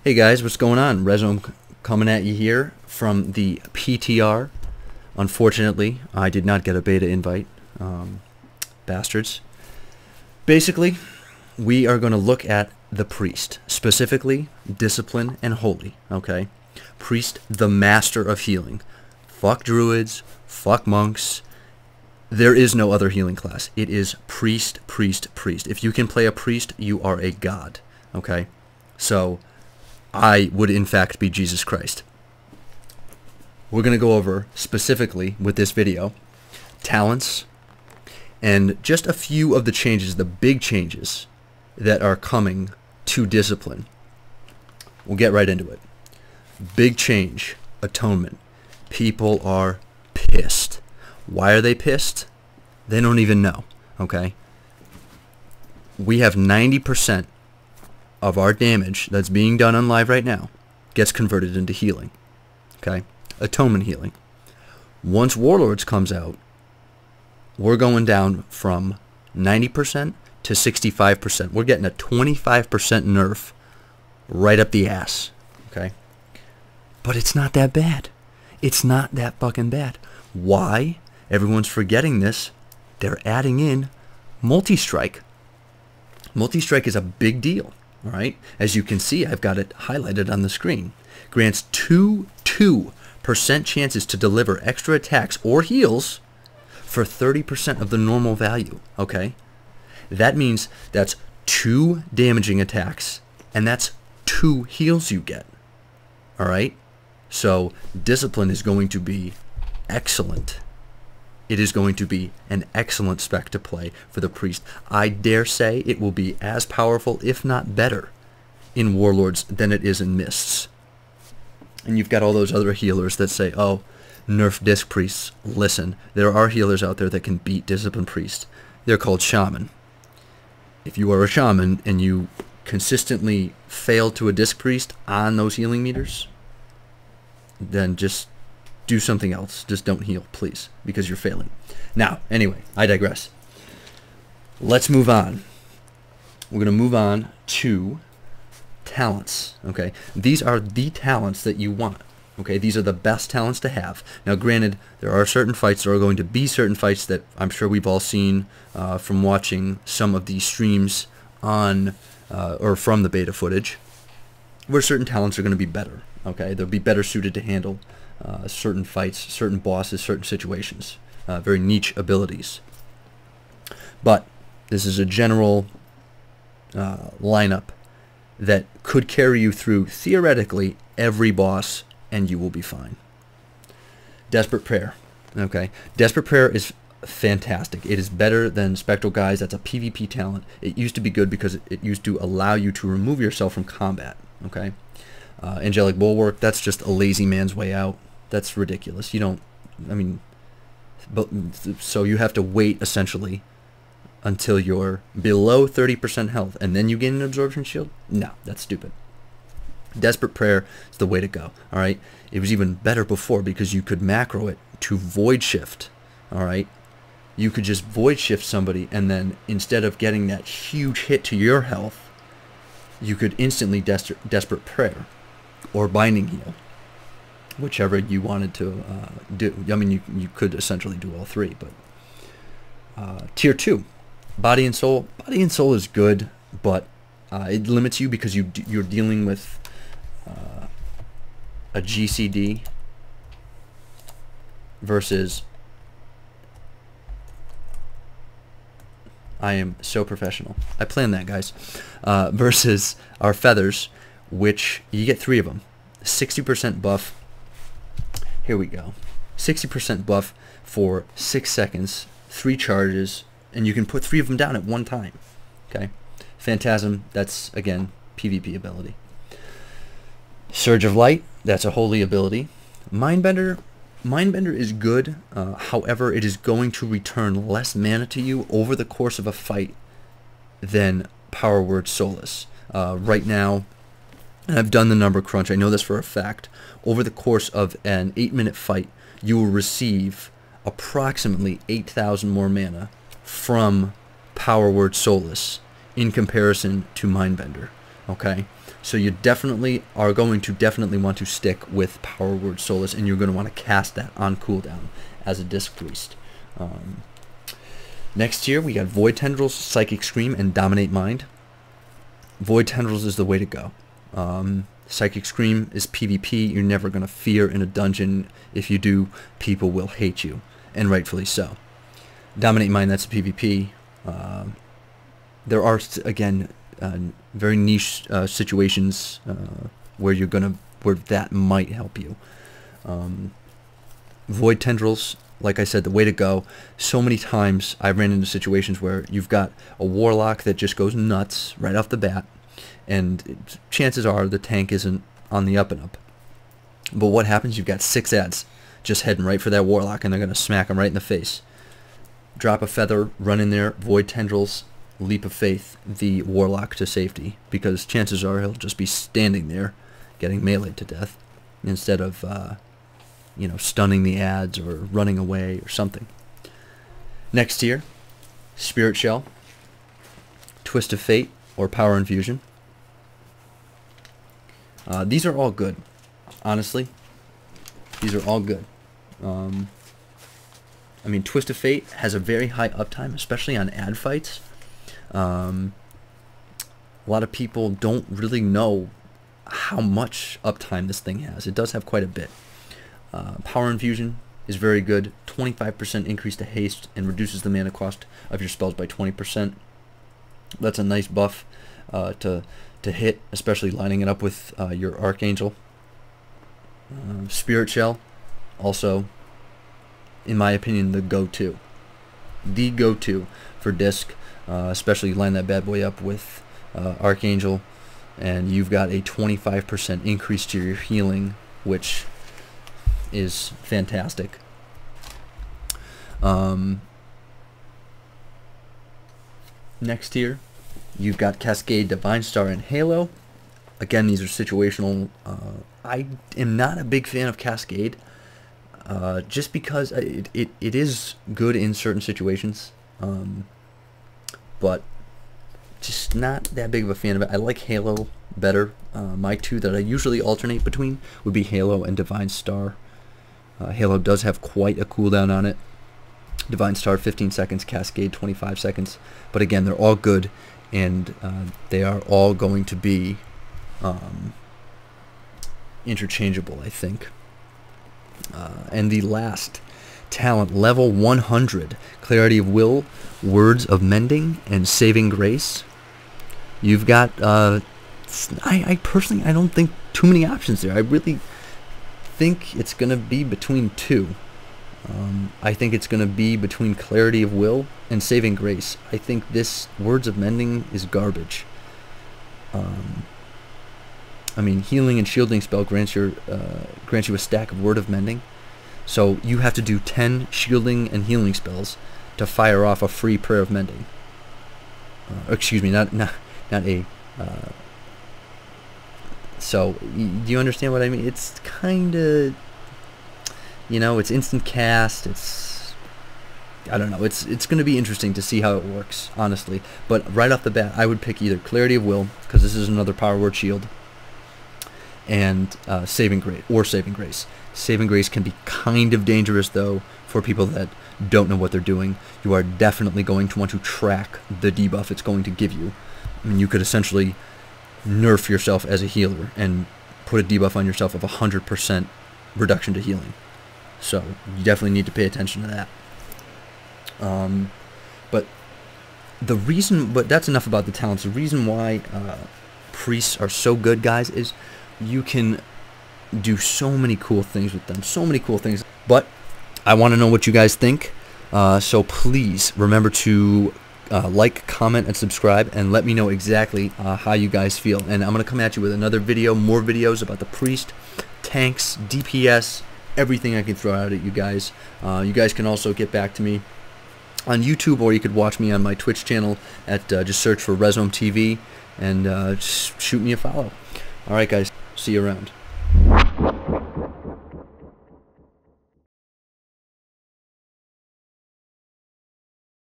Hey guys, what's going on? Rezo coming at you here from the PTR. Unfortunately, I did not get a beta invite. Bastards. Basically, we are going to look at the priest, specifically discipline and holy, okay? Priest, the master of healing. Fuck druids, fuck monks. There is no other healing class. It is priest, priest, priest. If you can play a priest, you are a god, okay? So I would in fact be Jesus Christ. We're going to go over specifically with this video talents and just a few of the changes, the big changes that are coming to discipline. We'll get right into it. Big change, atonement. People are pissed. Why are they pissed? They don't even know, okay? We have 90% of our damage that's being done on live right now gets converted into healing, okay? Atonement healing. Once Warlords comes out, we're going down from 90% to 65%. We're getting a 25% nerf right up the ass, okay? But it's not that bad. It's not that fucking bad. Why? Everyone's forgetting this. They're adding in multi-strike. Multi-strike is a big deal, all right? As you can see, I've got it highlighted on the screen. Grants 2% chances to deliver extra attacks or heals for 30% of the normal value, okay? That means that's 2 damaging attacks, and that's 2 heals you get, all right? So discipline is going to be excellent. It is going to be an excellent spec to play for the priest. I dare say it will be as powerful, if not better, in Warlords than it is in Mists. And you've got all those other healers that say, oh, nerf disc priests. Listen, there are healers out there that can beat discipline priests. They're called shaman. If you are a shaman and you consistently fail to a disc priest on those healing meters, then just do something else. Just don't heal, please, because you're failing. Now, anyway, I digress. Let's move on. We're going to move on to talents, okay? These are the talents that you want, okay? These are the best talents to have. Now, granted, there are certain fights, there are going to be certain fights that I'm sure we've all seen from watching some of these streams on or from the beta footage, where certain talents are going to be better, okay? They'll be better suited to handle certain fights, certain bosses, certain situations, very niche abilities. But this is a general lineup that could carry you through, theoretically, every boss, and you will be fine. Desperate Prayer. Okay, Desperate Prayer is fantastic. It is better than Spectral Guise. That's a PvP talent. It used to be good because it used to allow you to remove yourself from combat. Okay, Angelic Bulwark, that's just a lazy man's way out. That's ridiculous. You don't, I mean, but so you have to wait essentially until you're below 30% health and then you gain an absorption shield? No, that's stupid. Desperate Prayer is the way to go, all right? It was even better before because you could macro it to void shift, all right? You could just void shift somebody, and then instead of getting that huge hit to your health, you could instantly Desperate Prayer or Binding Heal, whichever you wanted to do. I mean, you could essentially do all three, but Tier 2, Body and Soul. Body and Soul is good, but it limits you because you're dealing with a GCD versus, I am so professional. I planned that, guys. Versus our feathers, which you get 3 of them. 60% buff. Here we go. 60% buff for 6 seconds, 3 charges, and you can put 3 of them down at one time. Okay. Phantasm, that's, again, PvP ability. Surge of Light, that's a holy ability. Mindbender is good, however, it is going to return less mana to you over the course of a fight than Power Word Solace. Right now, and I've done the number crunch, I know this for a fact, over the course of an 8-minute fight, you will receive approximately 8,000 more mana from Power Word Solace in comparison to Mindbender. Okay, so you definitely are going to want to stick with Power Word Solace, and you're going to want to cast that on cooldown as a Disc Priest. Next tier, we got Void Tendrils, Psychic Scream, and Dominate Mind. Void Tendrils is the way to go. Psychic Scream is PvP. You're never going to fear in a dungeon. If you do, people will hate you, and rightfully so. Dominate Mind, that's PvP. There are, again, very niche situations where that might help you. Void Tendrils, like I said, the way to go. So many times I've ran into situations where you've got a Warlock that just goes nuts right off the bat, and chances are the tank isn't on the up and up. But what happens? You've got 6 ads just heading right for that Warlock, and they're going to smack him right in the face. Drop a feather, run in there, Void Tendrils, Leap of Faith the Warlock to safety, because chances are he'll just be standing there getting meleeed to death instead of stunning the ads or running away or something. Next tier, Spirit Shell, Twist of Fate, or Power Infusion. These are all good. Honestly, these are all good. I mean, Twist of Fate has a very high uptime, especially on ad fights. A lot of people don't really know how much uptime this thing has. It does have quite a bit. Power Infusion is very good. 25% increase to haste and reduces the mana cost of your spells by 20%. That's a nice buff to hit, especially lining it up with your Archangel. Spirit Shell, also, in my opinion, the go-to. The go-to for Disc, especially line that bad boy up with Archangel, and you've got a 25% increase to your healing, which is fantastic. Next tier, you've got Cascade, Divine Star, and Halo. Again, these are situational. I am not a big fan of Cascade, just because it is good in certain situations, but just not that big of a fan of it. I like Halo better. My two that I usually alternate between would be Halo and Divine Star. Halo does have quite a cooldown on it. Divine Star 15 seconds, Cascade 25 seconds. But again, they're all good, and they are all going to be interchangeable, I think. And the last talent, level 100, Clarity of Will, Words of Mending, and Saving Grace. You've got, I personally, I don't think too many options there. I really think it's going to be between two. I think it's going to be between Clarity of Will and Saving Grace. I think this Words of Mending is garbage. I mean, Healing and Shielding spell grants you a stack of Word of Mending. So you have to do 10 Shielding and Healing spells to fire off a free Prayer of Mending. Excuse me, not a... So, do you understand what I mean? It's kind of... it's instant cast, it's... I don't know, it's going to be interesting to see how it works, honestly. But right off the bat, I would pick either Clarity of Will, because this is another Power Word shield, and Saving Grace. Saving Grace can be kind of dangerous, though, for people that don't know what they're doing. You are definitely going to want to track the debuff it's going to give you. I mean, you could essentially nerf yourself as a healer and put a debuff on yourself of 100% reduction to healing. So you definitely need to pay attention to that. But that's enough about the talents. The reason why priests are so good, guys, is you can do so many cool things with them. So many cool things. But I want to know what you guys think. So please remember to like, comment, and subscribe, and let me know exactly how you guys feel. And I'm going to come at you with another video, more videos about the priest, tanks, DPS, everything I can throw out at you guys. You guys can also get back to me on YouTube, or you could watch me on my Twitch channel at just search for Resome TV, and just shoot me a follow. Alright guys, see you around.